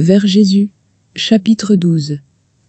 Vers Jésus. Chapitre 12.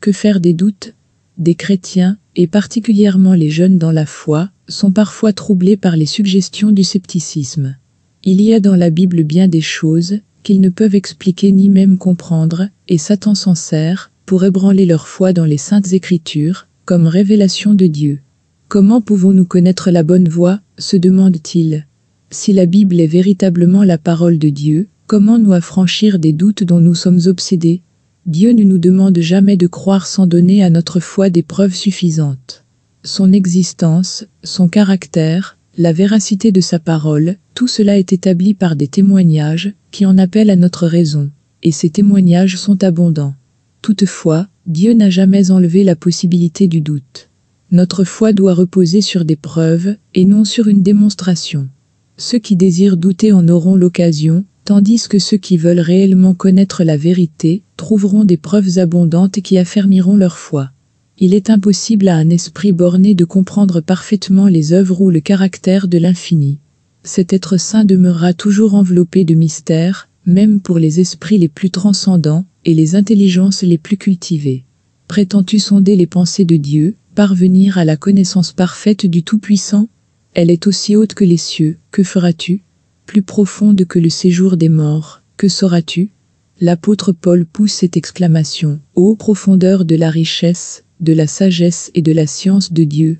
Que faire des doutes? Des chrétiens, et particulièrement les jeunes dans la foi, sont parfois troublés par les suggestions du scepticisme. Il y a dans la Bible bien des choses qu'ils ne peuvent expliquer ni même comprendre, et Satan s'en sert pour ébranler leur foi dans les saintes Écritures, comme révélation de Dieu. Comment pouvons-nous connaître la bonne voie, se demande-t-il. Si la Bible est véritablement la parole de Dieu, comment nous affranchir des doutes dont nous sommes obsédés? Dieu ne nous demande jamais de croire sans donner à notre foi des preuves suffisantes. Son existence, son caractère, la véracité de sa parole, tout cela est établi par des témoignages qui en appellent à notre raison, et ces témoignages sont abondants. Toutefois, Dieu n'a jamais enlevé la possibilité du doute. Notre foi doit reposer sur des preuves, et non sur une démonstration. Ceux qui désirent douter en auront l'occasion, tandis que ceux qui veulent réellement connaître la vérité trouveront des preuves abondantes qui affermiront leur foi. Il est impossible à un esprit borné de comprendre parfaitement les œuvres ou le caractère de l'infini. Cet être saint demeurera toujours enveloppé de mystères, même pour les esprits les plus transcendants et les intelligences les plus cultivées. Prétends-tu sonder les pensées de Dieu, parvenir à la connaissance parfaite du Tout-Puissant? Elle est aussi haute que les cieux, que feras-tu? Plus profonde que le séjour des morts, que sauras-tu? L'apôtre Paul pousse cette exclamation, ô profondeur de la richesse, de la sagesse et de la science de Dieu,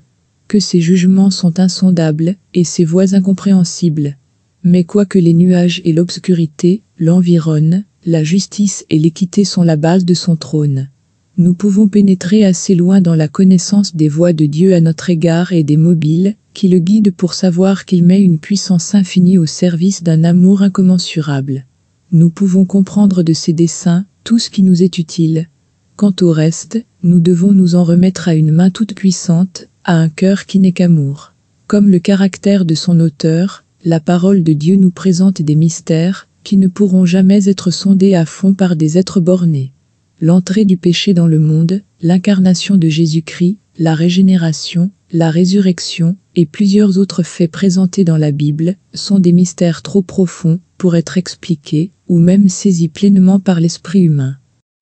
que ses jugements sont insondables, et ses voies incompréhensibles. Mais quoique les nuages et l'obscurité l'environnent, la justice et l'équité sont la base de son trône. Nous pouvons pénétrer assez loin dans la connaissance des voies de Dieu à notre égard et des mobiles qui le guident pour savoir qu'il met une puissance infinie au service d'un amour incommensurable. Nous pouvons comprendre de ses desseins tout ce qui nous est utile. Quant au reste, nous devons nous en remettre à une main toute puissante, à un cœur qui n'est qu'amour. Comme le caractère de son auteur, la parole de Dieu nous présente des mystères qui ne pourront jamais être sondés à fond par des êtres bornés. L'entrée du péché dans le monde, l'incarnation de Jésus-Christ, la régénération, la résurrection et plusieurs autres faits présentés dans la Bible sont des mystères trop profonds pour être expliqués ou même saisis pleinement par l'esprit humain.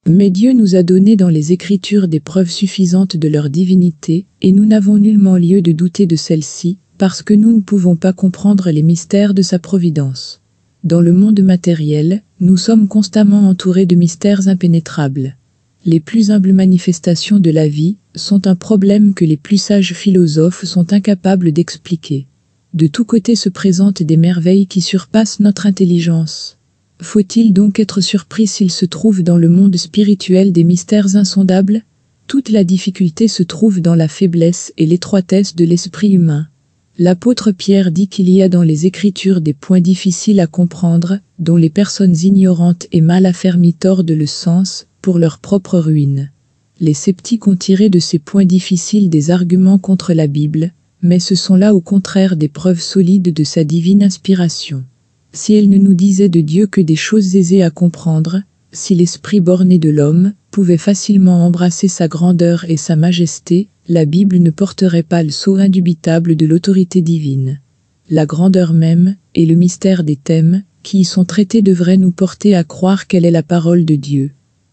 Mais Dieu nous a donné dans les Écritures des preuves suffisantes de leur divinité et nous n'avons nullement lieu de douter de celle-ci parce que nous ne pouvons pas comprendre les mystères de sa providence. Dans le monde matériel, nous sommes constamment entourés de mystères impénétrables. Les plus humbles manifestations de la vie sont un problème que les plus sages philosophes sont incapables d'expliquer. De tous côtés se présentent des merveilles qui surpassent notre intelligence. Faut-il donc être surpris s'il se trouve dans le monde spirituel des mystères insondables? Toute la difficulté se trouve dans la faiblesse et l'étroitesse de l'esprit humain. L'apôtre Pierre dit qu'il y a dans les Écritures des points difficiles à comprendre, dont les personnes ignorantes et mal affermies tordent le sens pour leur propre ruine. Les sceptiques ont tiré de ces points difficiles des arguments contre la Bible, mais ce sont là au contraire des preuves solides de sa divine inspiration. Si elle ne nous disait de Dieu que des choses aisées à comprendre, si l'esprit borné de l'homme pouvait facilement embrasser sa grandeur et sa majesté, la Bible ne porterait pas le sceau indubitable de l'autorité divine. La grandeur même, et le mystère des thèmes qui y sont traités devraient nous porter à croire qu'elle est la parole de Dieu.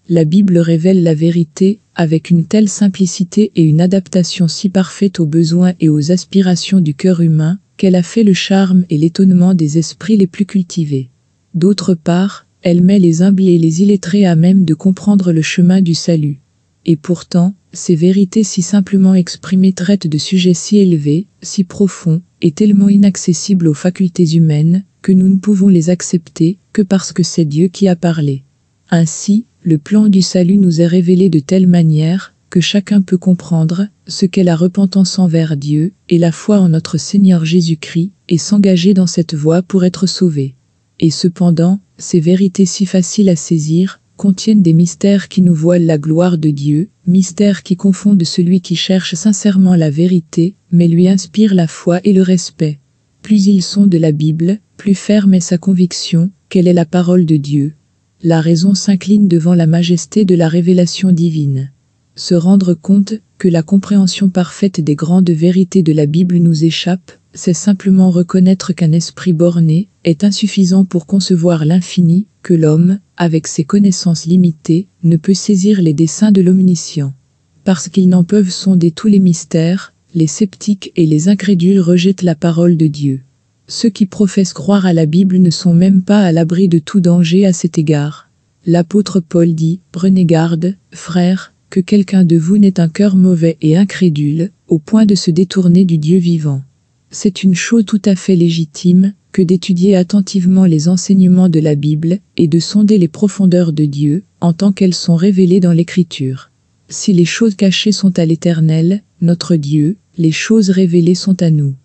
La Bible révèle la vérité avec une telle simplicité et une adaptation si parfaite aux besoins et aux aspirations du cœur humain qu'elle a fait le charme et l'étonnement des esprits les plus cultivés. D'autre part, elle met les humbles et les illettrés à même de comprendre le chemin du salut. Et pourtant, ces vérités si simplement exprimées traitent de sujets si élevés, si profonds, et tellement inaccessibles aux facultés humaines, que nous ne pouvons les accepter que parce que c'est Dieu qui a parlé. Ainsi, le plan du salut nous est révélé de telle manière que chacun peut comprendre ce qu'est la repentance envers Dieu et la foi en notre Seigneur Jésus-Christ et s'engager dans cette voie pour être sauvé. Et cependant, ces vérités si faciles à saisir contiennent des mystères qui nous voilent la gloire de Dieu, mystères qui confondent celui qui cherche sincèrement la vérité, mais lui inspire la foi et le respect. Plus ils sont de la Bible, plus ferme est sa conviction qu'elle est la parole de Dieu. La raison s'incline devant la majesté de la révélation divine. Se rendre compte que la compréhension parfaite des grandes vérités de la Bible nous échappe, c'est simplement reconnaître qu'un esprit borné est insuffisant pour concevoir l'infini, que l'homme, avec ses connaissances limitées, ne peut saisir les desseins de l'omniscient. Parce qu'ils n'en peuvent sonder tous les mystères, les sceptiques et les incrédules rejettent la parole de Dieu. Ceux qui professent croire à la Bible ne sont même pas à l'abri de tout danger à cet égard. L'apôtre Paul dit « Prenez garde, frères, que quelqu'un de vous n'ait un cœur mauvais et incrédule, au point de se détourner du Dieu vivant. » C'est une chose tout à fait légitime que d'étudier attentivement les enseignements de la Bible et de sonder les profondeurs de Dieu en tant qu'elles sont révélées dans l'Écriture. Si les choses cachées sont à l'Éternel, notre Dieu, les choses révélées sont à nous.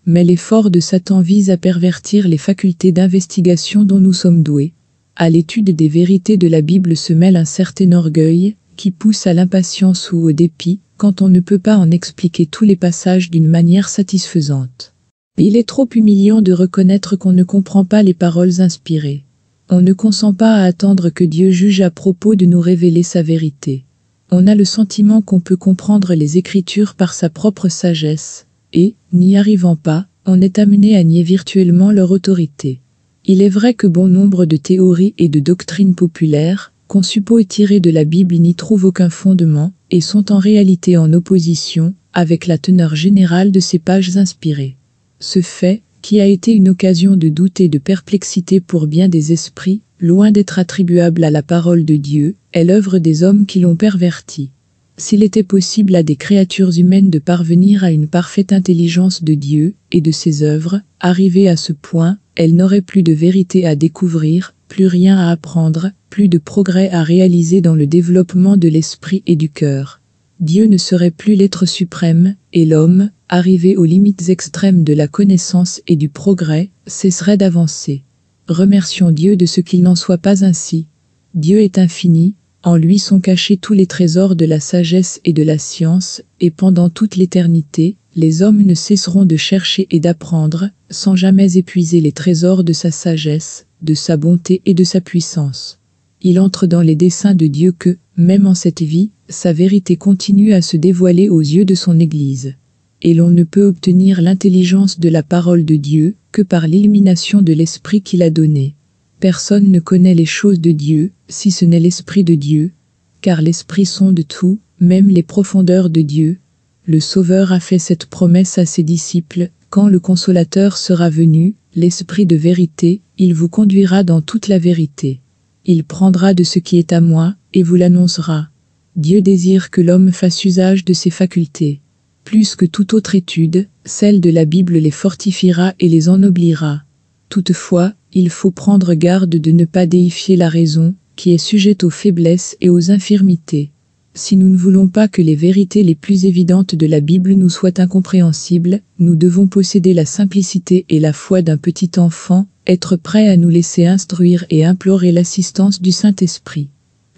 Mais l'effort de Satan vise à pervertir les facultés d'investigation dont nous sommes doués. À l'étude des vérités de la Bible se mêle un certain orgueil qui pousse à l'impatience ou au dépit quand on ne peut pas en expliquer tous les passages d'une manière satisfaisante. Il est trop humiliant de reconnaître qu'on ne comprend pas les paroles inspirées. On ne consent pas à attendre que Dieu juge à propos de nous révéler sa vérité. On a le sentiment qu'on peut comprendre les Écritures par sa propre sagesse, et, n'y arrivant pas, on est amené à nier virtuellement leur autorité. Il est vrai que bon nombre de théories et de doctrines populaires, qu'on suppose tirées de la Bible, n'y trouvent aucun fondement, et sont en réalité en opposition avec la teneur générale de ces pages inspirées. Ce fait, qui a été une occasion de doute et de perplexité pour bien des esprits, loin d'être attribuable à la parole de Dieu, est l'œuvre des hommes qui l'ont perverti. S'il était possible à des créatures humaines de parvenir à une parfaite intelligence de Dieu et de ses œuvres, arrivées à ce point, elles n'auraient plus de vérité à découvrir, plus rien à apprendre, plus de progrès à réaliser dans le développement de l'esprit et du cœur. Dieu ne serait plus l'être suprême, et l'homme, arrivé aux limites extrêmes de la connaissance et du progrès, cesserait d'avancer. Remercions Dieu de ce qu'il n'en soit pas ainsi. Dieu est infini, en lui sont cachés tous les trésors de la sagesse et de la science, et pendant toute l'éternité, les hommes ne cesseront de chercher et d'apprendre, sans jamais épuiser les trésors de sa sagesse, de sa bonté et de sa puissance. Il entre dans les desseins de Dieu que, même en cette vie, sa vérité continue à se dévoiler aux yeux de son Église. Et l'on ne peut obtenir l'intelligence de la parole de Dieu que par l'illumination de l'Esprit qu'il a donné. Personne ne connaît les choses de Dieu, si ce n'est l'Esprit de Dieu, car l'Esprit sonde tout, même les profondeurs de Dieu. Le Sauveur a fait cette promesse à ses disciples, quand le Consolateur sera venu, l'Esprit de vérité, il vous conduira dans toute la vérité. Il prendra de ce qui est à moi, et vous l'annoncera. Dieu désire que l'homme fasse usage de ses facultés. Plus que toute autre étude, celle de la Bible les fortifiera et les ennoblira. Toutefois, il faut prendre garde de ne pas déifier la raison, qui est sujette aux faiblesses et aux infirmités. Si nous ne voulons pas que les vérités les plus évidentes de la Bible nous soient incompréhensibles, nous devons posséder la simplicité et la foi d'un petit enfant, être prêts à nous laisser instruire et implorer l'assistance du Saint-Esprit.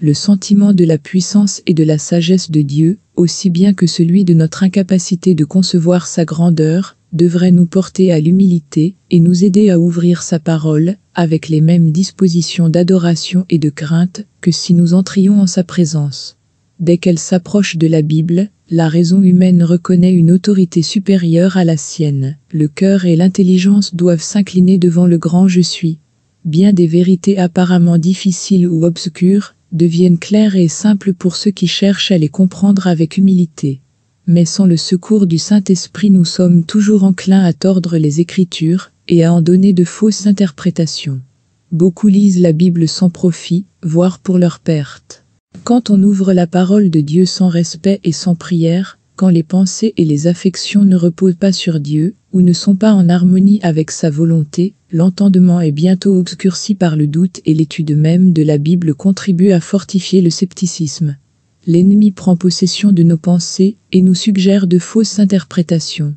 Le sentiment de la puissance et de la sagesse de Dieu, aussi bien que celui de notre incapacité de concevoir sa grandeur, devrait nous porter à l'humilité et nous aider à ouvrir sa parole, avec les mêmes dispositions d'adoration et de crainte que si nous entrions en sa présence. Dès qu'elle s'approche de la Bible, la raison humaine reconnaît une autorité supérieure à la sienne. Le cœur et l'intelligence doivent s'incliner devant le grand Je suis. Bien des vérités apparemment difficiles ou obscures deviennent claires et simples pour ceux qui cherchent à les comprendre avec humilité. Mais sans le secours du Saint-Esprit, nous sommes toujours enclins à tordre les Écritures et à en donner de fausses interprétations. Beaucoup lisent la Bible sans profit, voire pour leur perte. Quand on ouvre la parole de Dieu sans respect et sans prière, quand les pensées et les affections ne reposent pas sur Dieu, ou ne sont pas en harmonie avec sa volonté, l'entendement est bientôt obscurci par le doute et l'étude même de la Bible contribue à fortifier le scepticisme. L'ennemi prend possession de nos pensées et nous suggère de fausses interprétations.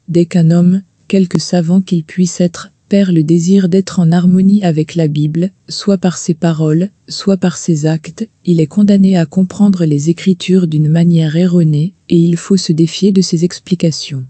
Dès qu'un homme, quelque savant qu'il puisse être, perd le désir d'être en harmonie avec la Bible, soit par ses paroles, soit par ses actes, il est condamné à comprendre les Écritures d'une manière erronée, et il faut se défier de ses explications.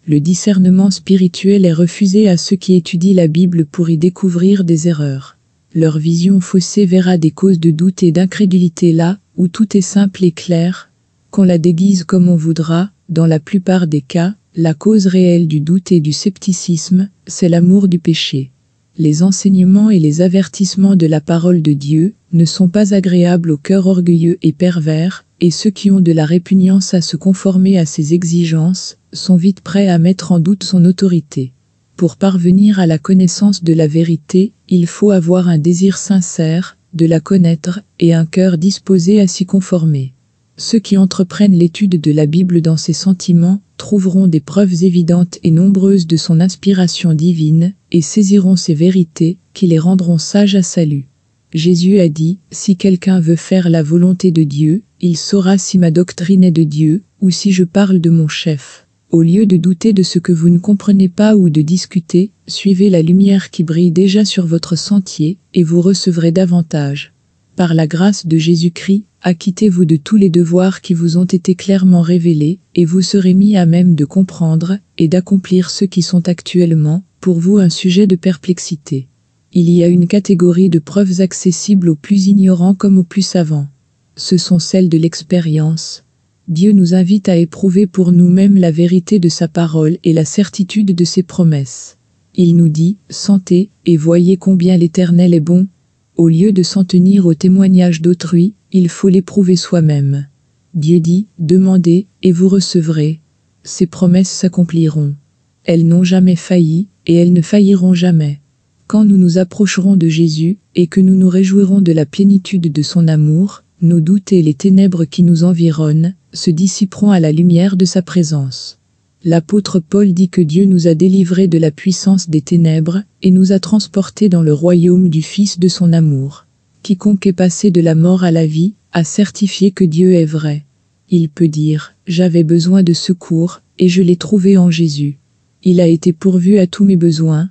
Le discernement spirituel est refusé à ceux qui étudient la Bible pour y découvrir des erreurs. Leur vision faussée verra des causes de doute et d'incrédulité là, où tout est simple et clair. Qu'on la déguise comme on voudra, dans la plupart des cas, La cause réelle du doute et du scepticisme, c'est l'amour du péché. Les enseignements et les avertissements de la parole de Dieu ne sont pas agréables au cœur orgueilleux et pervers, et ceux qui ont de la répugnance à se conformer à ses exigences sont vite prêts à mettre en doute son autorité. Pour parvenir à la connaissance de la vérité, il faut avoir un désir sincère de la connaître et un cœur disposé à s'y conformer. Ceux qui entreprennent l'étude de la Bible dans ses sentiments trouveront des preuves évidentes et nombreuses de son inspiration divine et saisiront ces vérités qui les rendront sages à salut. Jésus a dit, « Si quelqu'un veut faire la volonté de Dieu, il saura si ma doctrine est de Dieu ou si je parle de mon chef. » Au lieu de douter de ce que vous ne comprenez pas ou de discuter, suivez la lumière qui brille déjà sur votre sentier et vous recevrez davantage. Par la grâce de Jésus-Christ, acquittez-vous de tous les devoirs qui vous ont été clairement révélés et vous serez mis à même de comprendre et d'accomplir ceux qui sont actuellement, pour vous, un sujet de perplexité. Il y a une catégorie de preuves accessibles aux plus ignorants comme aux plus savants. Ce sont celles de l'expérience. Dieu nous invite à éprouver pour nous-mêmes la vérité de sa parole et la certitude de ses promesses. Il nous dit, « Sentez et voyez combien l'Éternel est bon ». Au lieu de s'en tenir au témoignage d'autrui, il faut l'éprouver soi-même. Dieu dit, « Demandez et vous recevrez ». Ses promesses s'accompliront. Elles n'ont jamais failli et elles ne failliront jamais. Quand nous nous approcherons de Jésus et que nous nous réjouirons de la plénitude de son amour, nos doutes et les ténèbres qui nous environnent se dissiperont à la lumière de sa présence. L'apôtre Paul dit que Dieu nous a délivrés de la puissance des ténèbres et nous a transportés dans le royaume du Fils de son amour. Quiconque est passé de la mort à la vie a certifié que Dieu est vrai. Il peut dire, « J'avais besoin de secours et je l'ai trouvé en Jésus. Il a été pourvu à tous mes besoins.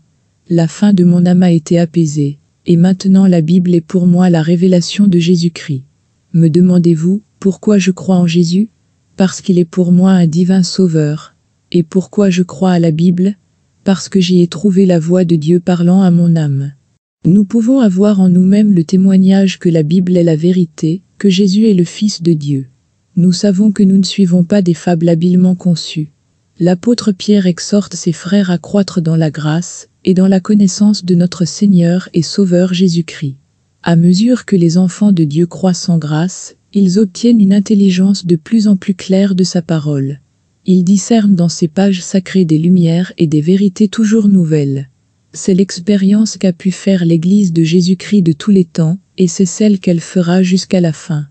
La faim de mon âme a été apaisée. Et maintenant la Bible est pour moi la révélation de Jésus-Christ. » Me demandez-vous, pourquoi je crois en Jésus? Parce qu'il est pour moi un divin sauveur. Et pourquoi je crois à la Bible? Parce que j'y ai trouvé la voix de Dieu parlant à mon âme. Nous pouvons avoir en nous-mêmes le témoignage que la Bible est la vérité, que Jésus est le Fils de Dieu. Nous savons que nous ne suivons pas des fables habilement conçues. L'apôtre Pierre exhorte ses frères à croître dans la grâce et dans la connaissance de notre Seigneur et Sauveur Jésus-Christ. À mesure que les enfants de Dieu croissent en grâce, ils obtiennent une intelligence de plus en plus claire de sa parole. Ils discernent dans ces pages sacrées des lumières et des vérités toujours nouvelles. C'est l'expérience qu'a pu faire l'Église de Jésus-Christ de tous les temps, et c'est celle qu'elle fera jusqu'à la fin.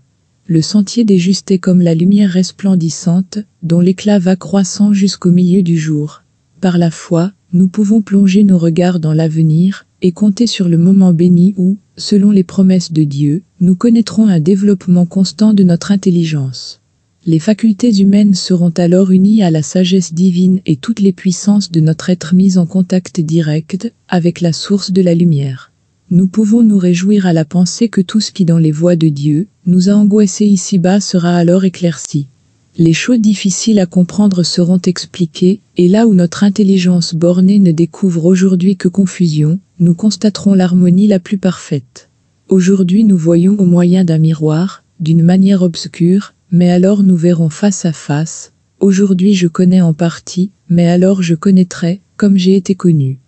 Le sentier des justes est comme la lumière resplendissante, dont l'éclat va croissant jusqu'au milieu du jour. Par la foi, nous pouvons plonger nos regards dans l'avenir et compter sur le moment béni où, selon les promesses de Dieu, nous connaîtrons un développement constant de notre intelligence. Les facultés humaines seront alors unies à la sagesse divine et toutes les puissances de notre être mises en contact direct avec la source de la lumière. Nous pouvons nous réjouir à la pensée que tout ce qui dans les voies de Dieu nous a angoissés ici-bas sera alors éclairci. Les choses difficiles à comprendre seront expliquées, et là où notre intelligence bornée ne découvre aujourd'hui que confusion, nous constaterons l'harmonie la plus parfaite. Aujourd'hui nous voyons au moyen d'un miroir, d'une manière obscure, mais alors nous verrons face à face. Aujourd'hui je connais en partie, mais alors je connaîtrai, comme j'ai été connu.